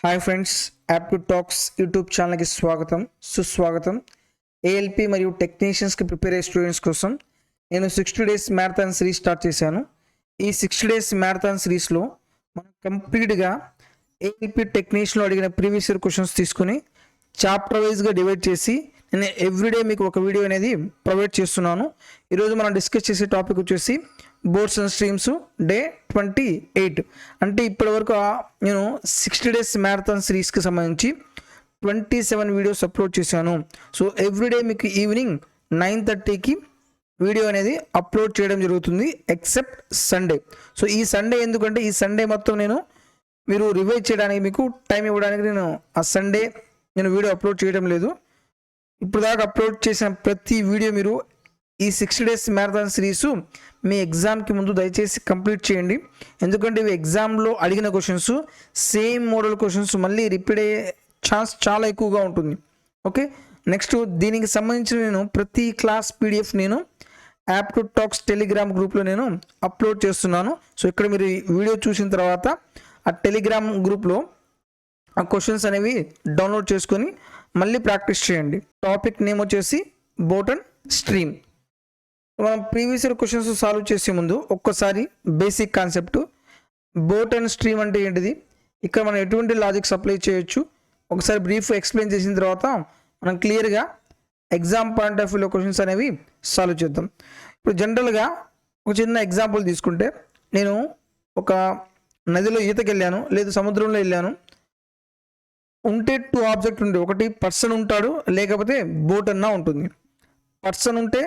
Hi friends, app to talks YouTube ఛానల్కి స్వాగతం సుస్వాగతం. ఏఎల్పి మరియు టెక్నీషియన్స్కి ప్రిపేర్ అయ్యే స్టూడెంట్స్ కోసం నేను 60 డేస్ మ్యారథాన్ సిరీస్ స్టార్ట్ చేశాను. ఈ 60 డేస్ మ్యారథాన్ సిరీస్లో మనం కంప్లీట్గా ఏఎల్పి టెక్నీషియన్లో అడిగిన ప్రీవియస్ ఇయర్ క్వశ్చన్స్ తీసుకుని చాప్టర్ వైజ్గా డివైడ్ చేసి నేను ఎవ్రీడే మీకు ఒక వీడియో అనేది ప్రొవైడ్ చేస్తున్నాను. ఈరోజు మనం డిస్కస్ చేసే టాపిక్ వచ్చేసి బోర్డ్స్ అండ్ స్ట్రీమ్స్ డే 28. అంటే ఇప్పటి వరకు నేను 60 డేస్ మ్యారథాన్ సిరీస్కి సంబంధించి 27 వీడియోస్ అప్లోడ్ చేశాను. సో ఎవ్రీడే మీకు ఈవినింగ్ 9:30కి వీడియో అనేది అప్లోడ్ చేయడం జరుగుతుంది, ఎక్సెప్ట్ సండే. సో ఈ సండే ఎందుకంటే ఈ సండే మొత్తం మీరు రివైజ్ చేయడానికి మీకు టైం ఇవ్వడానికి నేను ఆ సండే వీడియో అప్లోడ్ చేయడం లేదు. ఇప్పుడు దాకా అప్లోడ్ చేసిన ప్రతి వీడియో మీరు ఈ 60 డేస్ మ్యారథాన్ సిరీస్ మీ ఎగ్జామ్కి ముందు దయచేసి కంప్లీట్ చేయండి. ఎందుకంటే ఇవి ఎగ్జామ్లో అడిగిన క్వశ్చన్స్, సేమ్ మోడల్ క్వశ్చన్స్ మళ్ళీ రిపీట్ అయ్యే ఛాన్స్ చాలా ఎక్కువగా ఉంటుంది. ఓకే, నెక్స్ట్ దీనికి సంబంధించిన నేను ప్రతి class PDF app to talks Telegram గ్రూప్లో అప్లోడ్ చేస్తున్నాను. సో ఇక్కడ మీరు ఈ వీడియో చూసిన తర్వాత ఆ టెలిగ్రామ్ గ్రూప్లో ఆ క్వశ్చన్స్ అనేవి డౌన్లోడ్ చేసుకొని మళ్ళీ ప్రాక్టీస్ చేయండి. టాపిక్ నేమ్ వచ్చేసి బోట్ అండ్ స్ట్రీమ్. మనం ప్రీవియస్ ఇయర్ క్వశ్చన్స్ సాల్వ్ చేసే ముందు ఒక్కసారి basic concept boat and stream అంటే ఏంటిది, ఇక్కడ మనం ఎటువంటి లాజిక్స్ అప్లై చేయొచ్చు ఒకసారి బ్రీఫ్ ఎక్స్ప్లెయిన్ చేసిన తర్వాత మనం క్లియర్గా ఎగ్జామ్ పాయింట్ ఆఫ్ వ్యూలో క్వశ్చన్స్ అనేవి సాల్వ్ చేద్దాం. ఇప్పుడు జనరల్గా ఒక చిన్న ఎగ్జాంపుల్ తీసుకుంటే, నేను ఒక నదిలో ఈతకి వెళ్ళాను, లేదు సముద్రంలో వెళ్ళాను. ఉంటే 2 ఆబ్జెక్ట్ ఉంటే, ఒకటి పర్సన్ ఉంటాడు, లేకపోతే బోట్ అన్నా ఉంటుంది. పర్సన్ ఉంటే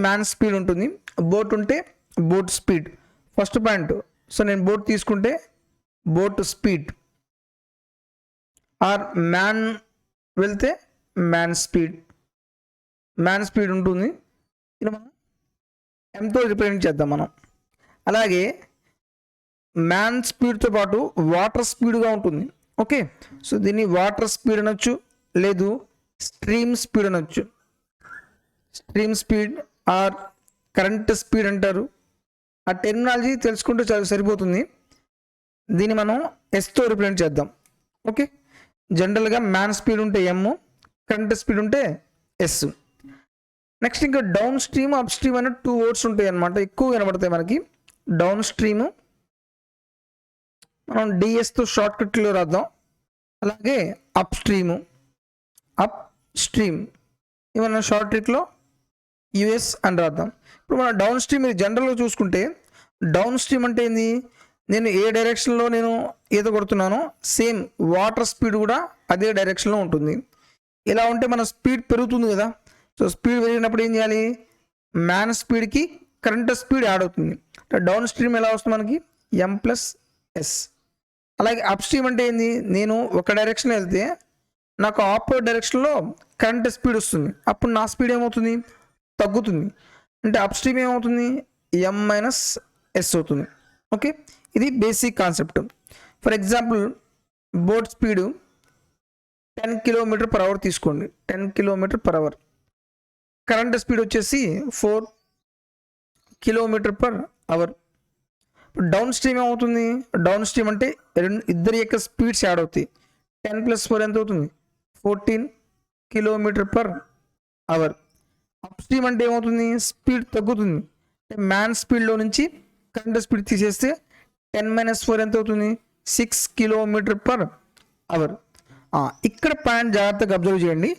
మ్యాన్ స్పీడ్ ఉంటుంది, బోట్ ఉంటే boat speed. First point, so నేను బోట్ తీసుకుంటే బోట్ స్పీడ్, ఆర్ మ్యాన్ వెళ్తే మ్యాన్ స్పీడ్ ఉంటుంది. ఇది మనం ఎంతో రిప్రజెంట్ చేద్దాం మనం. అలాగే మ్యాన్ స్పీడ్తో పాటు వాటర్ స్పీడ్గా ఉంటుంది. ఓకే, సో దీన్ని వాటర్ స్పీడ్ అనొచ్చు, లేదు స్ట్రీమ్ స్పీడ్ అనొచ్చు. Stream speed or current speed అంటారు. ఆ టెర్మినాలజీ తెలుసుకుంటే చాలా సరిపోతుంది. దీన్ని మనం ఎస్తో రిప్రజెంట్ చేద్దాం. ఓకే, జనరల్గా మ్యాన్ స్పీడ్ ఉంటే ఎమ్, కరెంట్ స్పీడ్ ఉంటే ఎస్. నెక్స్ట్ ఇంకా డౌన్ స్ట్రీమ్, అప్ స్ట్రీమ్ అనే 2 వర్డ్స్ ఉంటాయి అన్నమాట, ఎక్కువ కనబడతాయి మనకి. డౌన్ స్ట్రీమ్ మనం డిఎస్తో షార్ట్ కట్లో రాద్దాం. అలాగే అప్ స్ట్రీమ్ ఇవన్న షార్ట్ ట్రిక్లో యుఎస్ అని రాద్దాం. ఇప్పుడు మనం డౌన్ స్ట్రీమ్ మీరు జనరల్గా చూసుకుంటే, డౌన్ స్ట్రీమ్ అంటే ఏంది, నేను ఏ డైరెక్షన్లో ఈత కొడుతున్నానో సేమ్ వాటర్ స్పీడ్ కూడా అదే డైరెక్షన్లో ఉంటుంది. ఇలా ఉంటే మన స్పీడ్ పెరుగుతుంది కదా. సో స్పీడ్ పెరిగినప్పుడు ఏం చేయాలి, మ్యాన్ స్పీడ్కి కరెంట్ స్పీడ్ యాడ్ అవుతుంది. డౌన్ స్ట్రీమ్ ఎలా వస్తుంది మనకి, M+S. అలాగే అప్ స్ట్రీమ్ అంటే ఏంది, నేను ఒక డైరెక్షన్ వెళ్తే నాకు ఆపోజిట్ డైరెక్షన్లో కరెంట్ స్పీడ్ వస్తుంది, అప్పుడు నా స్పీడ్ ఏమవుతుంది, తగ్గుతుంది. అంటే అప్ స్ట్రీమ్ ఏమవుతుంది, M-S అవుతుంది. ఓకే, ఇది basic concept. For example boat speed 10 km/h తీసుకోండి, 10 km/h. కరెంట్ స్పీడ్ వచ్చేసి 4 km/h. ఇప్పుడు డౌన్ స్ట్రీమ్ ఏమవుతుంది, డౌన్ స్ట్రీమ్ అంటే ఇద్దరి యొక్క స్పీడ్స్ యాడ్ అవుతాయి. 10 + 4 ఎంత అవుతుంది, 14 km/h. అప్ స్ట్రీమ్ అంటే ఏమవుతుంది, స్పీడ్ తగ్గుతుంది. అంటే మ్యాన్ స్పీడ్లో నుంచి కరెంట్ స్పీడ్ తీసేస్తే 10 - 4 ఎంత అవుతుంది, 6 km/h. ఇక్కడ పాయింట్ జాగ్రత్తగా అబ్జర్వ్ చేయండి.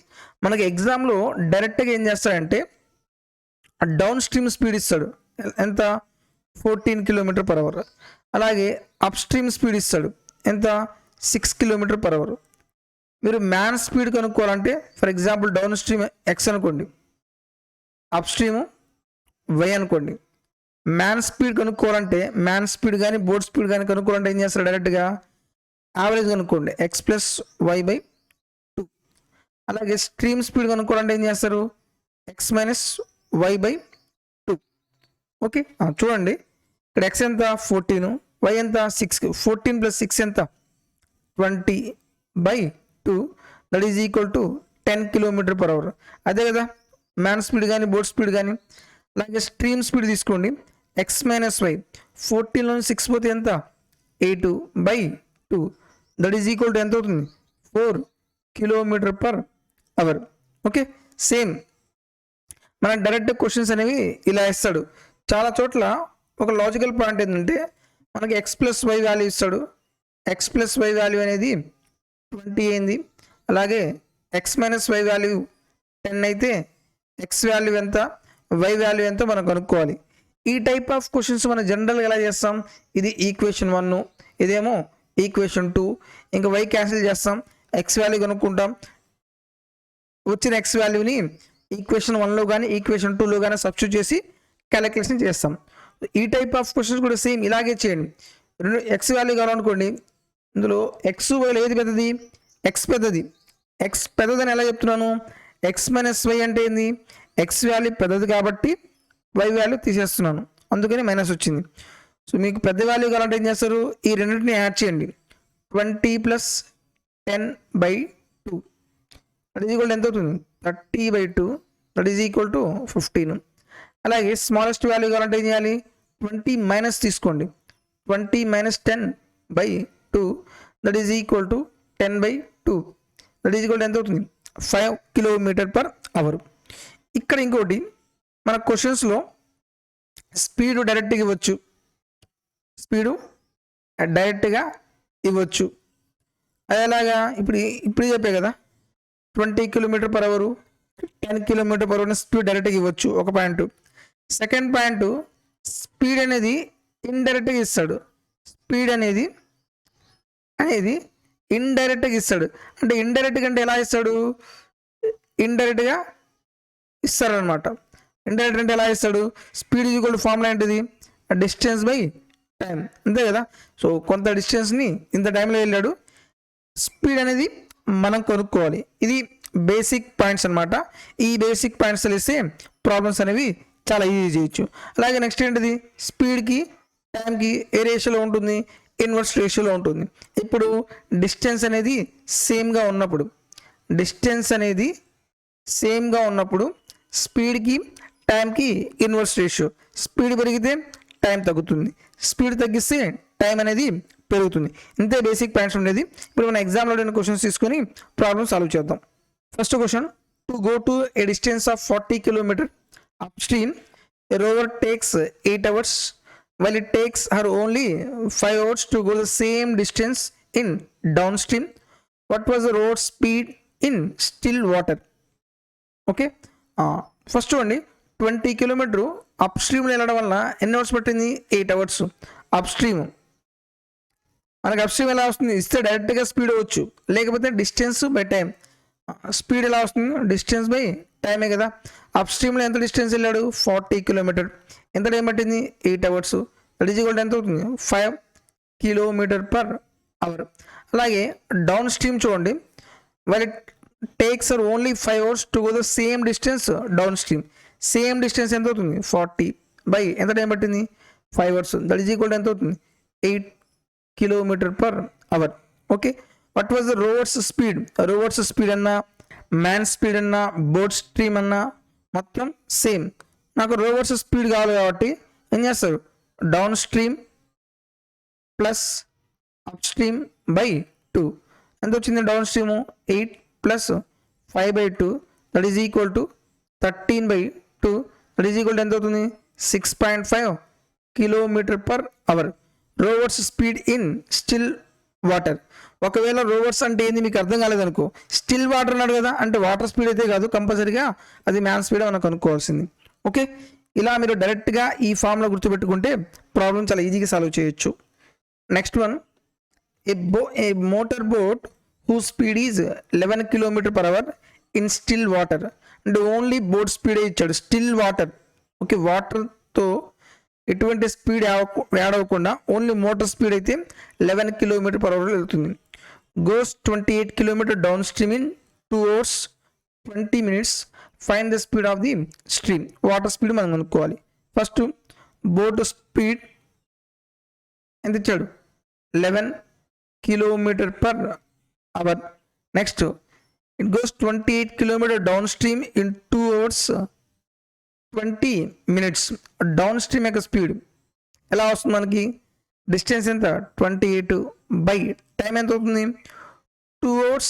మనకి ఎగ్జామ్లో డైరెక్ట్గా ఏం చేస్తాడంటే డౌన్ స్ట్రీమ్ స్పీడ్ ఇస్తాడు, ఎంత, 14 km/h. అలాగే అప్ స్ట్రీమ్ స్పీడ్ ఇస్తాడు, ఎంత, 6 km/h. మీరు మ్యాన్ స్పీడ్ కనుక్కోవాలంటే for example down stream X అనుకోండి, అప్ స్ట్రీమ్ వై అనుకోండి. మ్యాన్ స్పీడ్ కనుక్కోవాలంటే మ్యాన్ స్పీడ్ కానీ బోట్ స్పీడ్ కానీ కనుక్కోవాలంటే ఏం చేస్తారు, డైరెక్ట్గా యావరేజ్ కనుక్కోండి, X+Y/2. అలాగే స్ట్రీమ్ స్పీడ్ కనుక్కోవాలంటే ఏం చేస్తారు, X-Y/2. ఓకే, చూడండి ఇక్కడ X ఎంత, 14, Y ఎంత, 6. 14 + 6 ఎంత, 20/2, that is equal to 10 km/h. అదే కదా మ్యాన్ స్పీడ్ కానీ బోట్ స్పీడ్ కానీ. అలాగే స్ట్రీమ్ స్పీడ్ తీసుకోండి, X - Y. 14లో 6 పోతే ఎంత, 8/2. దట్ ఈజ్ ఈక్వల్ టు ఎంత అవుతుంది 4 kilometre per hour. Okay, same మన డైరెక్ట్ క్వశ్చన్స్ అనేవి ఇలా ఇస్తాడు. చాలా చోట్ల ఒక లాజికల్ పాయింట్ ఏంటంటే మనకి ఎక్స్ ప్లస్ వై వాల్యూ ఇస్తాడు. ఎక్స్ ప్లస్ వై వాల్యూ అనేది 20 అయింది, అలాగే ఎక్స్ మైనస్ వై వాల్యూ 10 అయితే ఎక్స్ వాల్యూ ఎంత, వై వాల్యూ ఎంత మనం కనుక్కోవాలి. ఈ టైప్ ఆఫ్ క్వశ్చన్స్ మనం జనరల్గా ఎలా చేస్తాం, ఇది ఈక్వేషన్ 1, ఇదేమో ఈక్వేషన్ 2, ఇంకా వై క్యాన్సిల్ చేస్తాం, ఎక్స్ వాల్యూ కనుక్కుంటాం, వచ్చిన ఎక్స్ వాల్యూని ఈక్వేషన్ 1లో కానీ ఈక్వేషన్ 2లో కానీ సబ్స్టిట్యూట్ చేసి క్యాలిక్యులేషన్ చేస్తాం. ఈ టైప్ ఆఫ్ క్వశ్చన్స్ కూడా సేమ్ ఇలాగే చేయండి. రెండు ఎక్స్ వాల్యూ కావాలనుకోండి, ఇందులో ఎక్స్ వైలో ఏది పెద్దది, ఎక్స్ పెద్దది. ఎక్స్ పెద్దదని ఎలా చెప్తున్నాను, ఎక్స్ మైనస్ వై అంటే ఏంది, ఎక్స్ వాల్యూ పెద్దది కాబట్టి వై వాల్యూ తీసేస్తున్నాను, అందుకని మైనస్ వచ్చింది. సో మీకు పెద్ద వాల్యూ కావాలంటే ఏం చేస్తారు, ఈ రెండింటిని యాడ్ చేయండి. 20 + 10/2 దట్ ఈజ్ ఈక్వల్ ఎంత అవుతుంది 30/2 దట్ ఈజ్ ఈక్వల్ టు 15. అలాగే స్మాలెస్ట్ వాల్యూ కావాలంటే ఏం చేయాలి, 20 మైనస్ తీసుకోండి. 20 - 10/2 that is equal to 10/2 that is equal to ఎంత అవుతుంది 5 కిలోమీటర్ పర్ అవర్. ఇక్కడ ఇంకోటి మన క్వశ్చన్స్లో స్పీడు డైరెక్ట్గా ఇవ్వచ్చు, స్పీడు డైరెక్ట్గా ఇవ్వచ్చు. అది ఎలాగా, ఇప్పుడు చెప్పే కదా 20 kilometre per hour 10 kilometre per hour speed డైరెక్ట్గా ఇవ్వచ్చు, ఒక పాయింట్. సెకండ్ పాయింట్, స్పీడ్ అనేది ఇండైరెక్ట్గా ఇస్తాడు. స్పీడ్ అనేది ఇండైరెక్ట్గా ఇస్తాడు. అంటే ఇండైరెక్ట్గా అంటే ఎలా ఇస్తాడు, ఇండైరెక్ట్గా ఇస్తారనమాట. ఇండైరెక్ట్ అంటే ఎలా ఇస్తాడు, స్పీడ్ ఈక్వల్ టు ఫార్ములా ఏంటిది, డిస్టెన్స్ బై టైం, అంతే కదా. సో కొంత డిస్టెన్స్ని ఇంత టైంలో వెళ్ళాడు, స్పీడ్ అనేది మనం కొనుక్కోవాలి. ఇది బేసిక్ పాయింట్స్ అనమాట. ఈ బేసిక్ పాయింట్స్ తెలిస్తే ప్రాబ్లమ్స్ అనేవి చాలా ఈజీ చేయొచ్చు. అలాగే నెక్స్ట్ ఏంటిది, స్పీడ్కి టైంకి ఏ రేషియోలో ఉంటుంది, ఇన్వర్స్ రేషియోలో ఉంటుంది. ఇప్పుడు డిస్టెన్స్ అనేది సేమ్గా ఉన్నప్పుడు స్పీడ్కి టైంకి ఇన్వర్స్ రేషియో. స్పీడ్ పెరిగితే టైం తగ్గుతుంది, స్పీడ్ తగ్గిస్తే టైం అనేది పెరుగుతుంది. ఇంతే బేసిక్ పాయింట్స్ ఉండేది. ఇప్పుడు మన ఎగ్జామ్లో ఉన్న క్వశ్చన్స్ తీసుకొని ప్రాబ్లమ్ సాల్వ్ చేద్దాం. First question, to go to a distance of 40 kilometre up stream a rower takes 8 hours while it takes her only 5 hours to go the same distance in downstream. What was the road speed in still water? Okay, first చూడండి, 20 kilometre up స్ట్రీమ్లో వెళ్ళడం వల్ల ఎన్ని hours పట్టింది, 8 hours. Up stream మనకి up stream ఎలా వస్తుంది, ఇస్తే డైరెక్ట్గా స్పీడ్ అవ్వచ్చు, లేకపోతే డిస్టెన్స్ బై టైం. స్పీడ్ ఎలా వస్తుంది, డిస్టెన్స్ బై టైమే కదా. అప్ స్ట్రీమ్లో ఎంత డిస్టెన్స్ వెళ్ళాడు, 40 కిలోమీటర్. ఎంత టైం పట్టింది, 8 hours. That is equal to ఎంత అవుతుంది, 5 కిలోమీటర్ పర్ అవర్. అలాగే డౌన్ స్ట్రీమ్ చూడండి, while it takes or only 5 hours to go the same distance down stream. Same distance ఎంత అవుతుంది, 40 బై ఎంత టైం పట్టింది, 5 hours. That is equal to ఎంత అవుతుంది, 8 kilometre per hour. Okay, what was the rower's speed, rower's speed అన్నా, man speed అన్నా, boat stream అన్నా మొత్తం సేమ్. నాకు రోవర్స్ స్పీడ్ కావాలి కాబట్టి ఏం చేస్తారు, down stream plus up stream by 2. ఎంత వచ్చింది down stream, 8 + 5/2 that is equal to 13/2 that is equal to ఎంత అవుతుంది, 6.5 kilometre per hour. Rower's speed in still water. ఒకవేళ రోవర్స్ అంటే ఏంది మీకు అర్థం కాలేదనుకో, స్టిల్ వాటర్ అన్నాడు కదా, అంటే వాటర్ స్పీడ్ అయితే కాదు, కంపల్సరీగా అది మ్యాన్ స్పీడ్ మనం కనుక్కోవాల్సింది. ఓకే, ఇలా మీరు డైరెక్ట్గా ఈ ఫామ్లో గుర్తుపెట్టుకుంటే ప్రాబ్లం చాలా ఈజీగా సాల్వ్ చేయొచ్చు. Next one, a motor boat who speed is 11 kilometre per hour in still water. అంటే ఓన్లీ బోట్ స్పీడే ఇచ్చాడు, స్టిల్ వాటర్. ఓకే, వాటర్తో ఎటువంటి స్పీడ్ యాడ్ అవ్వకుండా ఓన్లీ మోటార్ స్పీడ్ అయితే 11 కిలోమీటర్ పర్ అవర్ వెళ్తుంది. Goes 28 kilometre down stream in 2 hours 20 minutes. Find the speed of the stream. Water speed మనం కనుక్కోవాలి. ఫస్ట్ బోట్ స్పీడ్ ఎంత ఇచ్చాడు, 11 kilometre per hour. Next it goes 28 kilometre down stream in 2 hours 20 minutes. Down stream యొక్క speed ఎలా వస్తుంది మనకి, distance ఎంత 28 by time ఎంత అవుతుంది 2 hours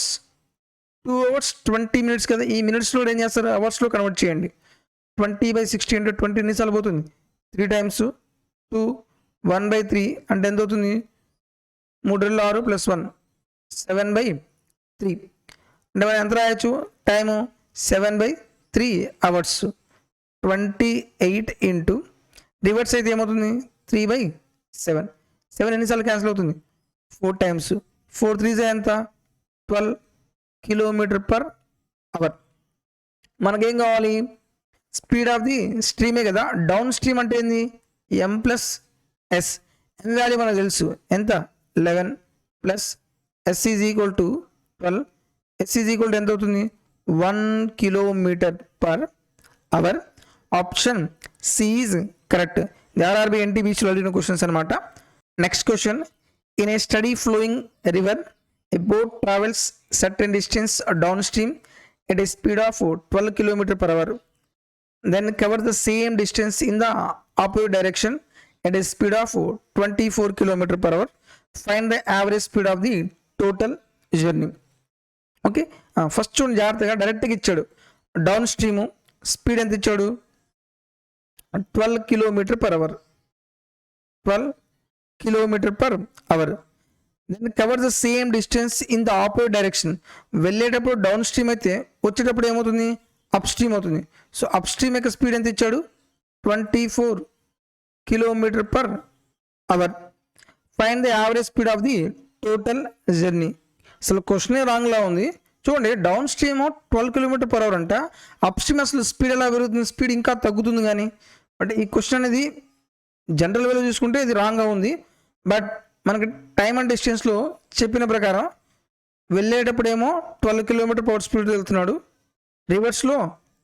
20 minutes కదా. ఈ మినిట్స్లో ఏం చేస్తారు, అవర్స్లో కన్వర్ట్ చేయండి. 20/60 అంటే 20 నిమిషాలు పోతుంది. 3 times 2 1/3 అంటే ఎంత అవుతుంది 3 6 + 1 7/3 అంటే మనం ఎంత రాయొచ్చు టైము 7/3 hours. 28 ఇంటూ రివర్స్ అయితే ఏమవుతుంది 3/7 ఎన్నిసార్లు క్యాన్సిల్ అవుతుంది 4 times 4 3 ఎంత 12 km/h. మనకేం కావాలి స్పీడ్ ఆఫ్ ది స్ట్రీమే కదా. డౌన్ స్ట్రీమ్ అంటే ఏంది m+s. m వాల్యూ మనకు తెలుసు ఎంత 11 + s = 12. s = ఎంత అవుతుంది 1 km/h. Option C is correct. RRB ఎన్టీపీసీలో అడిగిన క్వశ్చన్స్ అనమాట. Next question, in a steady flowing river a boat travels certain distance downstream at a speed of 12 km/h, then covers the same distance in the opposite direction at a speed of 24 km/h. Find the average speed of the total journey. Okay, first చూడండి జాగ్రత్తగా. డైరెక్ట్గా ఇచ్చాడు down stream speed ఎంత ఇచ్చాడు 12 km/h. 12 km/h. Then cover the same distance in the opposite direction. వెళ్ళేటప్పుడు down stream అయితే వచ్చేటప్పుడు ఏమవుతుంది అప్ స్ట్రీమ్ అవుతుంది. సో అప్ స్ట్రీమ్ యొక్క స్పీడ్ ఎంత ఇచ్చాడు 24 km/h. Find the average speed of the total journey. అసలు క్వశ్చనే రాంగ్లా ఉంది. చూడండి, డౌన్ స్ట్రీమ్ 12 km/h అంట, అప్ స్ట్రీమ్ అసలు స్పీడ్ ఎలా పెరుగుతుంది, స్పీడ్ ఇంకా తగ్గుతుంది. కానీ బట్ ఈ క్వశ్చన్ అనేది జనరల్ వేలో చూసుకుంటే ఇది రాంగ్గా ఉంది. బట్ మనకి టైమ్ అండ్ డిస్టెన్స్లో చెప్పిన ప్రకారం వెళ్ళేటప్పుడేమో 12 km/h స్పీడ్తో వెళ్తున్నాడు, రివర్స్లో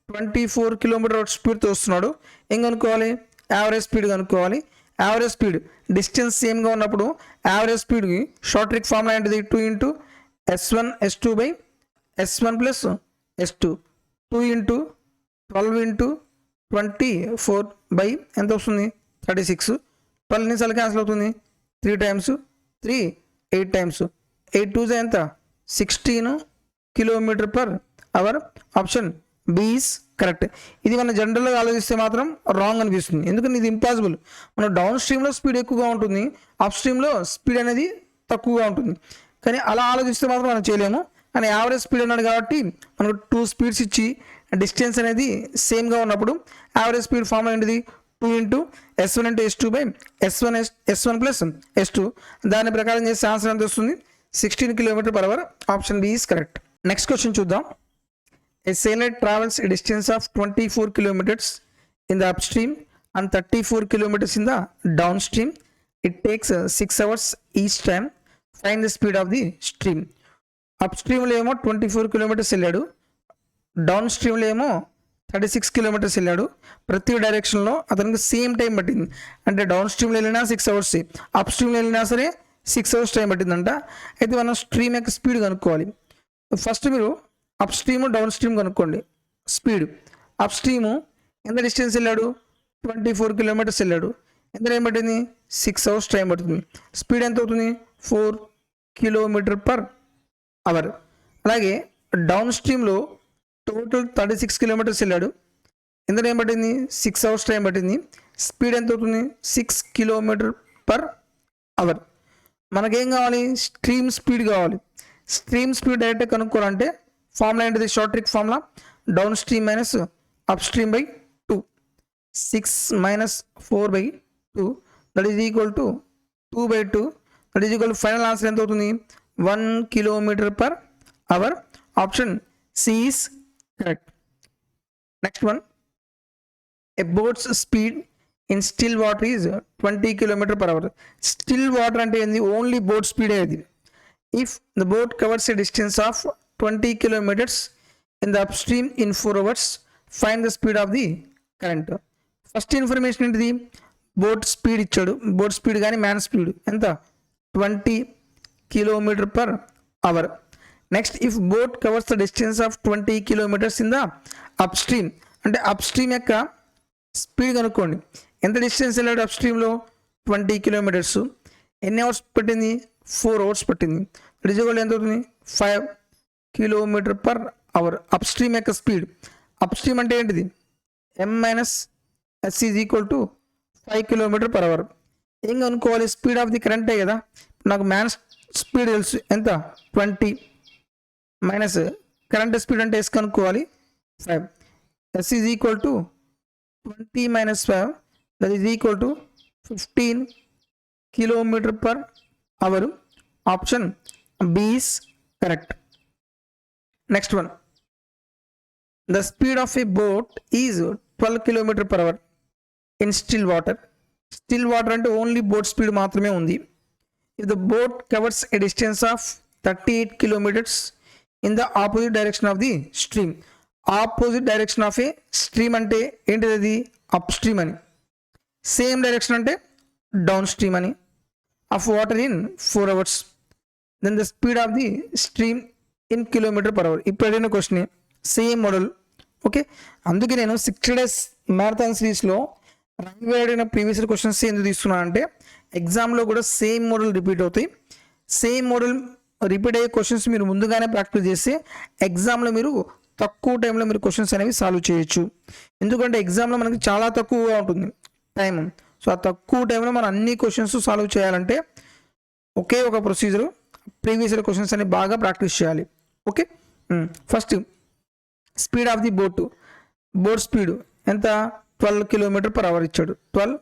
24 km/h స్పీడ్తో వస్తున్నాడు. ఏం కనుక్కోవాలి యావరేజ్ స్పీడ్ కనుక్కోవాలి. యావరేజ్ స్పీడ్ డిస్టెన్స్ సేమ్గా ఉన్నప్పుడు యావరేజ్ స్పీడ్కి షార్ట్ ట్రిక్ ఫార్ములా ఏంటిది 2 × s1 s2/s1 + s2. 2 × 12 × 24 ఎంత వస్తుంది 36. 12 నిమిషాలు క్యాన్సిల్ అవుతుంది. 3 times 3 8 times 8 2 ఎంత 16 km/h. Option B is correct. ఇది మన జనరల్గా ఆలోచిస్తే మాత్రం రాంగ్ అనిపిస్తుంది. ఎందుకంటే ఇది ఇంపాసిబుల్. మన డౌన్ స్ట్రీమ్లో స్పీడ్ ఎక్కువగా ఉంటుంది, అప్ స్ట్రీమ్లో స్పీడ్ అనేది తక్కువగా ఉంటుంది. కానీ అలా ఆలోచిస్తే మాత్రం మనం చేయలేము. కానీ యావరేజ్ స్పీడ్ అన్నాడు కాబట్టి మనకు 2 స్పీడ్స్ ఇచ్చి డిస్టెన్స్ అనేది సేమ్గా ఉన్నప్పుడు యావరేజ్ స్పీడ్ ఫార్మ్ ఏంటిది 2 × s1 × s2/s1 + s2. దాని ప్రకారం చేస్తే ఆన్సర్ ఎంత వస్తుంది 16 km/h. Option B is correct. Next question చూద్దాం. A sailor travels a distance of 24 kilometers in the upstream and 34 kilometers in the downstream. It takes 6 hours each time. Find the speed of the stream. అప్స్ట్రీమ్లో ఏమో 24 kilometers వెళ్ళాడు, down స్ట్రీమ్లో ఏమో 36 kilometers వెళ్ళాడు. ప్రతి డైరెక్షన్లో అతనికి same time పట్టింది. అంటే down స్ట్రీమ్లో వెళ్ళినా 6 hours, అప్ స్ట్రీమ్లో వెళ్ళినా సరే 6 hours టైం పట్టిందంట. అయితే మనం స్ట్రీమ్ యొక్క స్పీడ్ కనుక్కోవాలి. ఫస్ట్ మీరు అప్ స్ట్రీము డౌన్ స్ట్రీమ్ కనుక్కోండి. స్పీడ్ అప్ స్ట్రీము ఎంత డిస్టెన్స్ వెళ్ళాడు 24 kilometers వెళ్ళాడు. ఎంత టైం పట్టింది 6 hours టైం పడుతుంది. స్పీడ్ ఎంత అవుతుంది 4 km/h. అలాగే డౌన్ స్ట్రీమ్లో టోటల్ 36 kilometers వెళ్ళాడు. ఎంత టైం పట్టింది 6 hours టైం పట్టింది. స్పీడ్ ఎంత అవుతుంది 6 km/h. మనకేం కావాలి స్ట్రీమ్ స్పీడ్ కావాలి. స్ట్రీమ్ స్పీడ్ డైరెక్ట్ కనుక్కోవాలంటే ఫార్ములా ఏంటిది short trick formula down stream minus up stream by 2. 6 - 4/2 that is equal to 2/2. That is equal final answer ఎంత అవుతుంది 1 km/h. Option C is correct. Next one, a boat's speed in still water is 20 km/h. Still water అంటే ఏంది only boat speed అది. If the boat covers a distance of 20 kilometers in the upstream in 4 hours, find the speed of the current. First information ఏంటిది boat speed ఇచ్చాడు. Boat speed కానీ man speed ఎంత 20 km/h. Next if boat covers the distance of 20 kilometers in the up stream అంటే up stream యొక్క speed కనుక్కోండి. ఎంత distance వెళ్ళాడు up స్ట్రీమ్లో 20 kilometers. ఎన్ని అవర్స్ పట్టింది? 4 అవర్స్ పట్టింది. ఇట్ ఈజ్ ఈక్వల్ ఎంత అవుతుంది? 5 kilometre per hour. Up stream యొక్క స్పీడ్, అప్ స్ట్రీమ్ అంటే ఏంటిది? m minus s is equal to 5 kilometre per hour. ఏం కనుక్కోవాలి? స్పీడ్ ఆఫ్ ది కరెంటే కదా. నాకు మ్యాన్ స్పీడ్ తెలుసు ఎంత? 20 మైనస్ కరెంట్ స్పీడ్ అంటే s కనుక్కోవాలి 5. s is equal to 20 minus 5 that is equal to 15 kilometre per hour. Option B is correct. Next one. The speed of a boat is 12 km per hour in still water. Still water అంటే only boat speed మాత్రమే ఉంది. If the boat covers a distance of 38 kilometers in the opposite direction of the stream. Opposite direction of a stream అంటే ఏంటిది? అది up stream అని. Same direction అంటే down stream అని. of water in 4 hours. Then the speed of the stream in kilometer per hour. ఇప్పుడు అడిగిన question same model. Okay, అందుకే నేను 60 days మ్యారథాన్ సిరీస్లో రైల్వే అడిగిన ప్రీవియస్ క్వశ్చన్స్ ఎందుకు తీసుకున్నాను అంటే ఎగ్జామ్లో కూడా సేమ్ మోడల్ రిపీట్ అవుతాయి. సేమ్ మోడల్ రిపీట్ అయ్యే క్వశ్చన్స్ మీరు ముందుగానే ప్రాక్టీస్ చేస్తే ఎగ్జామ్లో మీరు తక్కువ టైంలో మీరు క్వశ్చన్స్ అనేవి సాల్వ్ చేయొచ్చు. ఎందుకంటే ఎగ్జామ్లో మనకి చాలా తక్కువగా ఉంటుంది టైం. సో ఆ తక్కువ టైంలో మనం అన్ని క్వశ్చన్స్ సాల్వ్ చేయాలంటే ఒకే ఒక ప్రొసీజర్, ప్రీవియస్ ఇయర్ క్వశ్చన్స్ అని బాగా ప్రాక్టీస్ చేయాలి. Okay, first speed of the boat speed ఎంత? 12 కిలోమీటర్ పర్ అవర్ ఇచ్చాడు. 12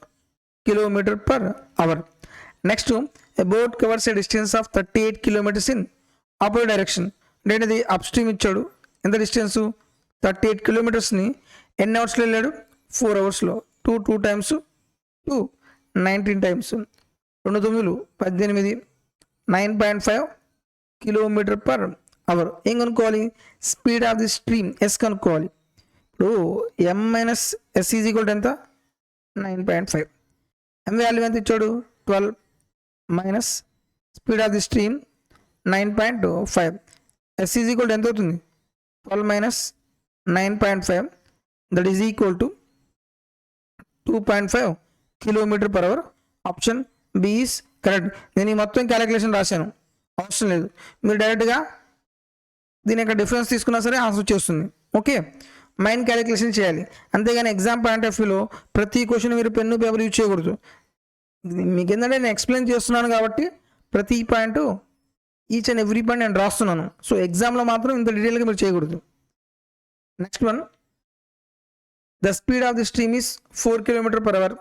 kilometre per hour. Next a boat covers a distance of 38 kilometres in opposite direction. అంటే ఇది up stream ఇచ్చాడు. ఎంత distance? 38 కిలోమీటర్స్ని ఎన్ని అవర్స్లో వెళ్ళాడు? 4 అవర్స్లో. 2 times 2 19 times 2 9 18 9.5 kilometre per hour. ఏం కనుక్కోవాలి? Speed of the stream S కనుక్కోవాలి. ఇప్పుడు m minus s is equal to ఎంత? 9.5. m వాల్యూ ఎంత ఇచ్చాడు? 12 minus speed of the stream 9.5. s is equal to ఎంత అవుతుంది? 12 minus 9.5 that is equal to 2.5 kilometre per hour. Option B is correct. నేను ఈ మొత్తం క్యాలిక్యులేషన్ రాశాను, అవసరం లేదు. మీరు డైరెక్ట్గా దీని యొక్క డిఫరెన్స్ తీసుకున్నా సరే ఆన్సర్ చేస్తుంది. ఓకే, మైండ్ క్యాలిక్యులేషన్ చేయాలి. అంతేగాని ఎగ్జామ్ పాయింట్ ఆఫ్ వ్యూలో ప్రతి క్వశ్చన్ మీరు పెన్ను పేపర్ యూజ్ చేయకూడదు. మీకు ఏంటంటే నేను ఎక్స్ప్లెయిన్ చేస్తున్నాను కాబట్టి ప్రతి point each and every point నేను రాస్తున్నాను. సో ఎగ్జామ్లో మాత్రం ఇంత డీటెయిల్గా మీరు చేయకూడదు. Next one, the speed of the stream is 4 kilometre per hour.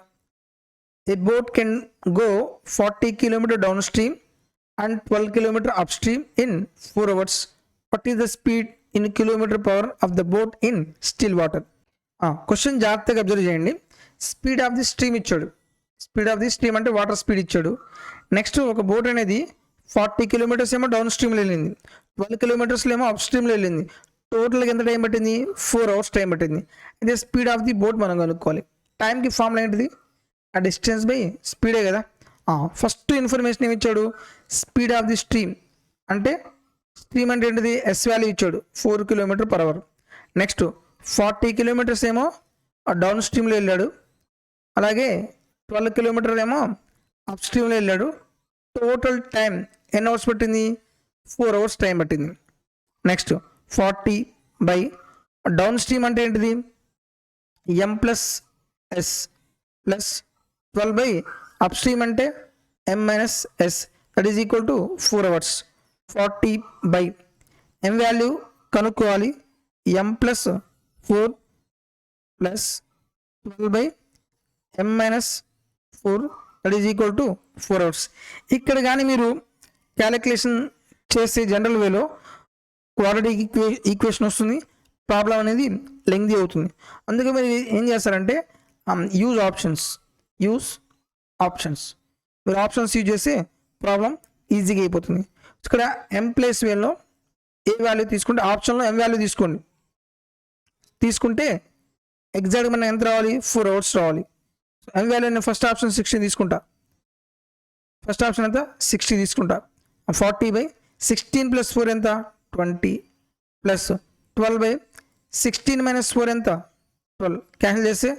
A boat can go 40 km downstream and 12 km upstream in 4 hours. What is the speed in kilometer per hour of the boat in still water? Question జాగ్రత్తగా observe చేయండి. Speed of the stream ఇచ్చాడు. Speed of the stream అంటే water speed ఇచ్చాడు. Next ఒక boat అనేది 40 kilometres ఏమో down స్ట్రీమ్లో వెళ్ళింది, 12 కిలోమీటర్స్లో ఏమో అప్ స్ట్రీమ్లో వెళ్ళింది. టోటల్గా ఎంత టైం పట్టింది? 4 అవర్స్ టైం పట్టింది. అయితే స్పీడ్ ఆఫ్ ది బోట్ మనం కనుక్కోవాలి. టైంకి ఫార్ములా ఏంటిది? ఆ డిస్టెన్స్ బై స్పీడే కదా. ఫస్ట్ ఇన్ఫర్మేషన్ ఏమి ఇచ్చాడు? స్పీడ్ ఆఫ్ ది స్ట్రీమ్ అంటే స్ట్రీమ్ అంటే ఏంటిది? ఎస్ వాల్యూ ఇచ్చాడు 4 kilometre per hour. Next 40 kilometres ఏమో డౌన్ స్ట్రీమ్లో వెళ్ళాడు, అలాగే 12 కిలోమీటర్ ఏమో అప్ స్ట్రీమ్లో వెళ్ళాడు. టోటల్ టైం ఎన్ని అవర్స్ పట్టింది? 4 అవర్స్ టైం పట్టింది. నెక్స్ట్ 40 బై డౌన్ స్ట్రీమ్ అంటే ఏంటిది? m plus s plus 12 by up stream అంటే m minus s that is equal to 4 hours. 40 by m value కనుక్కోవాలి. m plus 4 plus 12 by m minus 4 that is equal to 4 hours. ఇక్కడ కానీ మీరు calculation చేసే general వేలో quadratic equation వస్తుంది, problem అనేది lengthy అవుతుంది. అందుకే మీరు ఏం చేస్తారంటే యూజ్ ఆప్షన్స్ మీరు ఆప్షన్స్ యూజ్ చేస్తే ప్రాబ్లం ఈజీగా అయిపోతుంది. ఇక్కడ m ప్లస్ వేలో ఏ వాల్యూ తీసుకుంటే ఆప్షన్లో m వాల్యూ తీసుకుంటే ఎగ్జాక్ట్గా మనం ఎంత రావాలి? 4 అవర్స్ రావాలి. m వాల్యూ నేను ఫస్ట్ ఆప్షన్ 60 తీసుకుంటా. ఫస్ట్ ఆప్షన్ ఎంత? 60 తీసుకుంటా. 40 బై 16 ప్లస్ 4 ఎంత? 20 ప్లస్ 12 బై 16 మైనస్ 4 ఎంత? 12. క్యాన్సిల్ చేస్తే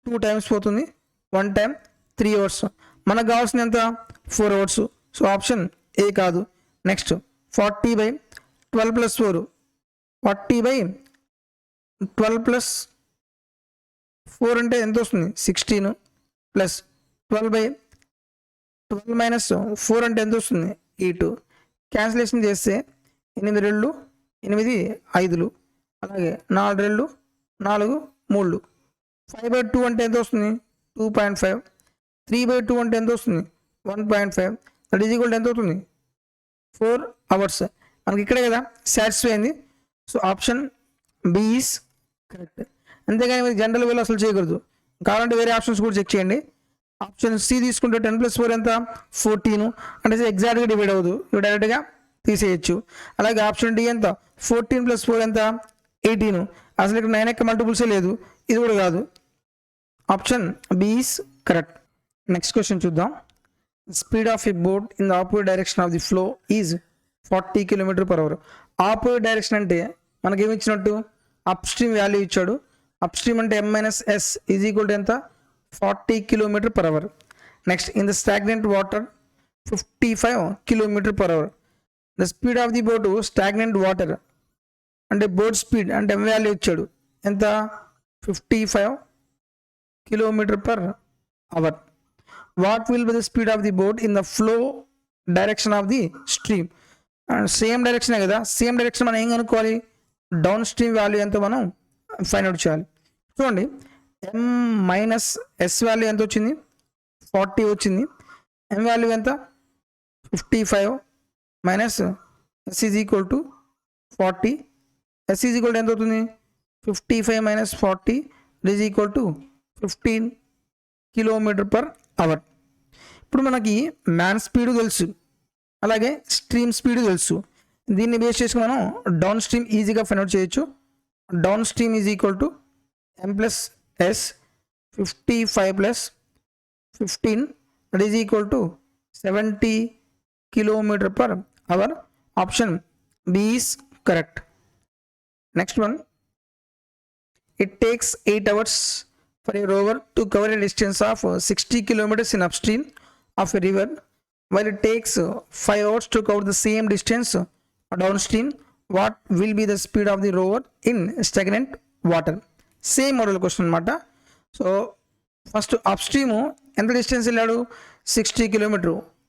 2 టైమ్స్ పోతుంది, 1 టైం 3 అవర్స్. మనకు కావాల్సిన ఎంత? 4 అవర్స్. సో ఆప్షన్ ఏ కాదు. నెక్స్ట్ 40/12 + 4, 40/12 + 4 అంటే ఎంత వస్తుంది? 16 ప్లస్ 12/12 - 4 అంటే ఎంత వస్తుంది? 8. క్యాన్సిలేషన్ చేస్తే 8 2 8 5, అలాగే 4 2 4 3. 5/2 అంటే ఎంత వస్తుంది? 2.5. 3/2 అంటే ఎంత వస్తుంది? 1.5. దట్ ఈజ్ ఈక్వల్ ఎంత అవుతుంది? 4 అవర్స్. మనకి ఇక్కడే కదా సాటిస్ఫై అయింది. So option B is correct. అంతేగాని మీరు జనరల్ వేలో అసలు చేయకూడదు. కావాలంటే వేరే ఆప్షన్స్ కూడా చెక్ చేయండి. ఆప్షన్ సి తీసుకుంటే 10 + 4 ఎంత? 14. అంటే ఎగ్జాక్ట్గా డివైడ్ అవ్వదు, ఇవి డైరెక్ట్గా తీసేయచ్చు. అలాగే ఆప్షన్ డి ఎంత? 14 + 4 ఎంత? 18. అసలు ఇక్కడ 9 యొక్క మల్టిపుల్సే లేదు, ఇది కూడా కాదు. Option B is correct. Next question చూద్దాం. Speed of a boat in the opposite direction of the flow is 40 km/h. Opposite direction అంటే మనకేమి ఇచ్చినట్టు? అప్ స్ట్రీమ్ వాల్యూ ఇచ్చాడు. అప్ స్ట్రీమ్ అంటే m - s is equal to ఎంత? 40 km/h. Next in the stagnant water 55 km/h. The speed of the boat stagnant water అంటే boat speed అంటే m value ఇచ్చాడు ఎంత? 55 km/h. What will be the speed of the boat in the flow direction of the stream? And same డైరెక్షనే కదా, same direction మనం ఏం కనుక్కోవాలి? Down stream value ఎంత మనం ఫైండ్ అవుట్ చేయాలి. చూడండి, m - s వాల్యూ ఎంత వచ్చింది? 40 వచ్చింది. m వాల్యూ ఎంత? 55 - s is equal to 40. s is equal to ఎంత అవుతుంది? 55 - 40 ఈజ్ ఈక్వల్ టు 15 km/h. ఇప్పుడు మనకి మ్యాన్ స్పీడ్ తెలుసు, అలాగే స్ట్రీమ్ స్పీడ్ తెలుసు. దీన్ని బేస్ చేసుకుని మనం డౌన్ స్ట్రీమ్ ఈజీగా ఫైండ్ అవుట్ చేయొచ్చు. Downstream is equal to m + s 55 + 15 that is equal to 70 km/h. Option B is correct. Next one, it takes 8 hours for a rower to cover a distance of 60 kilometers in upstream of a river, while it takes 5 hours to cover the same distance downstream. What will be the speed of the rower in stagnant water? Same model question అన్నమాట. So first upstream ఎంత distance వెళ్ళాడు? 60 km.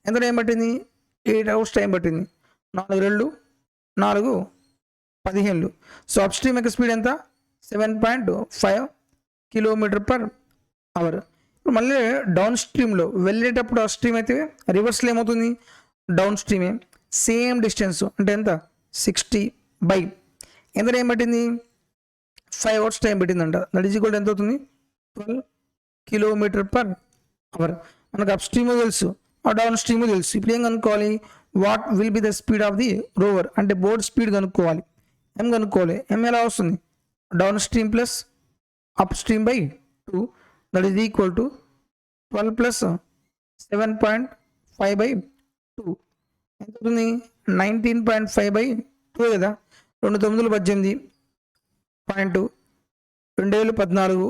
ఎంత time పట్టింది? 8 hours time పట్టింది. 4 2 4 15. So upstream యొక్క speed ఎంత? 7.5 km/h. ఇప్పుడు మళ్ళీ డౌన్ స్ట్రీమ్లో వెళ్ళేటప్పుడు అప్ స్ట్రీమ్ అయితే రివర్స్లో ఏమవుతుంది? డౌన్ స్ట్రీమే. సేమ్ డిస్టెన్స్ అంటే ఎంత? 60 బై ఎంత టైం పట్టింది? 5 hours టైం పెట్టిందంట. దట్ ఈజ్ ఈక్వల్ ఎంత అవుతుంది? 12 km/h. మనకు అప్ స్ట్రీమ్ తెలుసు, డౌన్ స్ట్రీమ్ తెలుసు. ఇప్పుడు ఏం కనుక్కోవాలి? What will be the speed of the rover అంటే బోట్ స్పీడ్ కనుక్కోవాలి. m కనుక్కోవాలి. m ఎలా వస్తుంది? Down stream plus up stream by 2 that is equal to 12 + 7.5/2 ఎంత అవుతుంది? 19.5/2 కదా. 2 9 18 పాయింట్ 2 14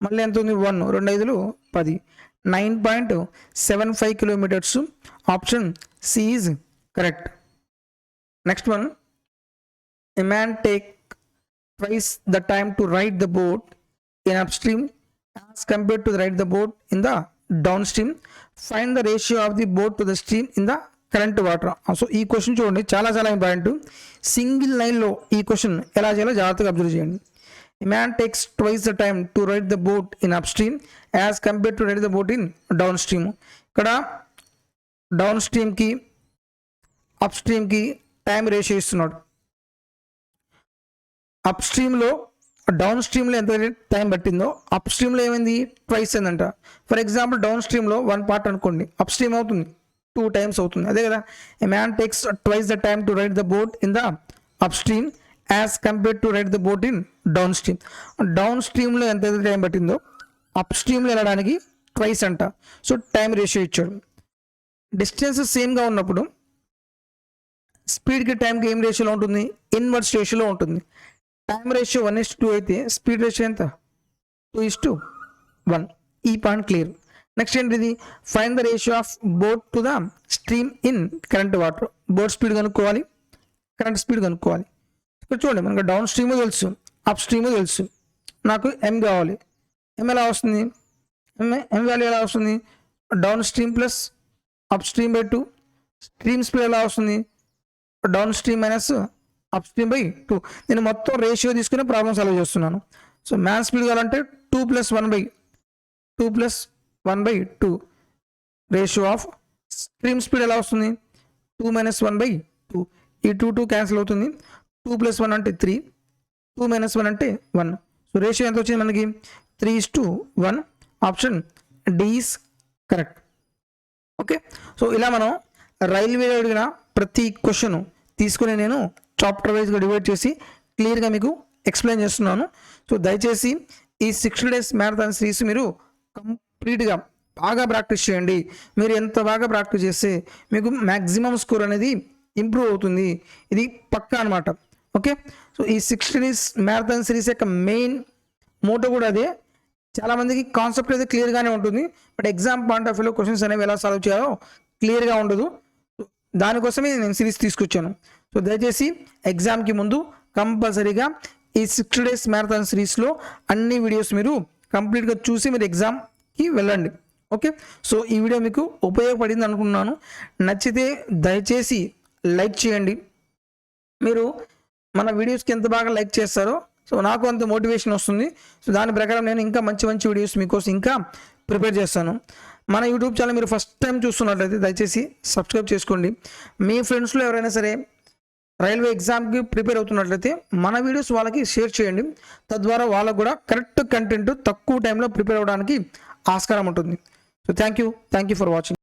మళ్ళీ ఎంత ఉంది? 1 2 5 10 9.75 kilometers. Option C is correct. Next one, a man take twice the time to ride the boat in upstream as compared to ride the boat in the downstream. Find the ratio of the boat to the stream in the current water. So ఈ question చూడండి, చాలా చాలా important. Single లైన్లో ఈ question ఎలా చేయాలో జాగ్రత్తగా observe చేయండి. A man takes twice the time to ride the boat in upstream as compared to ride the boat in downstream. ఇక్కడ డౌన్ స్ట్రీమ్కి అప్ స్ట్రీమ్కి టైం రేషియో ఇస్తున్నాడు. అప్ స్ట్రీమ్లో డౌన్ స్ట్రీమ్లో ఎంత టైం పట్టిందో అప్ స్ట్రీమ్లో ఏమైంది? ట్వైస్ అయిందంట. ఫర్ ఎగ్జాంపుల్ డౌన్ స్ట్రీమ్లో 1 part అనుకోండి, అప్ స్ట్రీమ్ అవుతుంది 2 times అవుతుంది. అదే కదా, a man takes twice the time to ride the boat in the up stream as compared to ride the boat in down stream. Down స్ట్రీమ్లో ఎంత time పట్టిందో up స్ట్రీమ్లో వెళ్ళడానికి ట్వైస్ అంట. సో టైం రేషియో ఇచ్చాడు. డిస్టెన్స్ సేమ్గా ఉన్నప్పుడు స్పీడ్కి టైంకి ఏం రేషియోలో ఉంటుంది? ఇన్వర్స్ రేషియోలో ఉంటుంది. టైం రేషియో 1:2 అయితే స్పీడ్ రేషియో ఎంత? 2:1. ఈ పాయింట్ క్లియర్. నెక్స్ట్ ఏంటిది, find the ratio of boat to the stream in current water. Boat speed కనుక్కోవాలి, కరెంట్ స్పీడ్ కనుక్కోవాలి. ఇక్కడ చూడండి, మనకు డౌన్ స్ట్రీమ్ తెలుసు, అప్ స్ట్రీమ్ తెలుసు. నాకు ఎం కావాలి. ఎం ఎలా వస్తుంది, ఎం వాల్యూ ఎలా వస్తుంది, down stream plus up stream by 2. Stream speed ఎలా వస్తుంది, down stream minus up stream by 2. నేను మొత్తం రేషియో తీసుకుని ప్రాబ్లమ్ సాల్వ్ చేస్తున్నాను. సో మ్యాన్ స్పీడ్ కావాలంటే 2 + 1/2 రేషియో ఆఫ్ స్ట్రీమ్ స్పీడ్ ఎలా వస్తుంది, 2 - 1/2. ఈ 2 క్యాన్సిల్ అవుతుంది. 2 + 1 అంటే 3, 2 - 1 అంటే 1. సో రేషియో ఎంత వచ్చింది మనకి, 3:1. Option D is correct. Okay, so ఇలా మనం రైల్వేలో అడిగిన ప్రతి క్వశ్చన్ తీసుకుని నేను చాప్టర్ వైజ్గా డివైడ్ చేసి క్లియర్గా మీకు ఎక్స్ప్లెయిన్ చేస్తున్నాను. సో దయచేసి ఈ 60 days మ్యారథాన్ సిరీస్ మీరు కంప్లీట్గా బాగా ప్రాక్టీస్ చేయండి. మీరు ఎంత బాగా ప్రాక్టీస్ చేస్తే మీకు మ్యాక్సిమం స్కోర్ అనేది ఇంప్రూవ్ అవుతుంది. ఇది పక్కా అనమాట. ఓకే, సో ఈ 60 days మ్యారథాన్ సిరీస్ యొక్క మెయిన్ మోటో కూడా అదే. చాలామందికి కాన్సెప్ట్ అయితే క్లియర్గానే ఉంటుంది, బట్ ఎగ్జామ్ పాయింట్ ఆఫ్ వ్యూలో క్వశ్చన్స్ అనేవి ఎలా సాల్వ్ చేయాలో క్లియర్గా ఉండదు. దానికోసమే నేను సిరీస్ తీసుకొచ్చాను. సో దయచేసి ఎగ్జామ్కి ముందు కంపల్సరీగా ఈ 60 days మ్యారథాన్ సిరీస్లో అన్ని వీడియోస్ మీరు కంప్లీట్గా చూసి మీరు ఎగ్జామ్కి వెళ్ళండి. ఓకే, సో ఈ వీడియో మీకు ఉపయోగపడింది అనుకున్నాను. నచ్చితే దయచేసి లైక్ చేయండి. మీరు మన వీడియోస్కి ఎంత బాగా లైక్ చేస్తారో సో నాకు అంత మోటివేషన్ వస్తుంది. సో దాని ప్రకారం నేను ఇంకా మంచి మంచి వీడియోస్ మీకోసం ఇంకా ప్రిపేర్ చేస్తాను. మన యూట్యూబ్ ఛానల్ మీరు ఫస్ట్ టైం చూస్తున్నట్లయితే దయచేసి సబ్స్క్రైబ్ చేసుకోండి. మీ ఫ్రెండ్స్లో ఎవరైనా సరే రైల్వే ఎగ్జామ్కి ప్రిపేర్ అవుతున్నట్లయితే మన వీడియోస్ వాళ్ళకి షేర్ చేయండి. తద్వారా వాళ్ళకు కూడా కరెక్ట్ కంటెంట్ తక్కువ టైంలో ప్రిపేర్ అవ్వడానికి ఆస్కారం ఉంటుంది. So thank you for watching.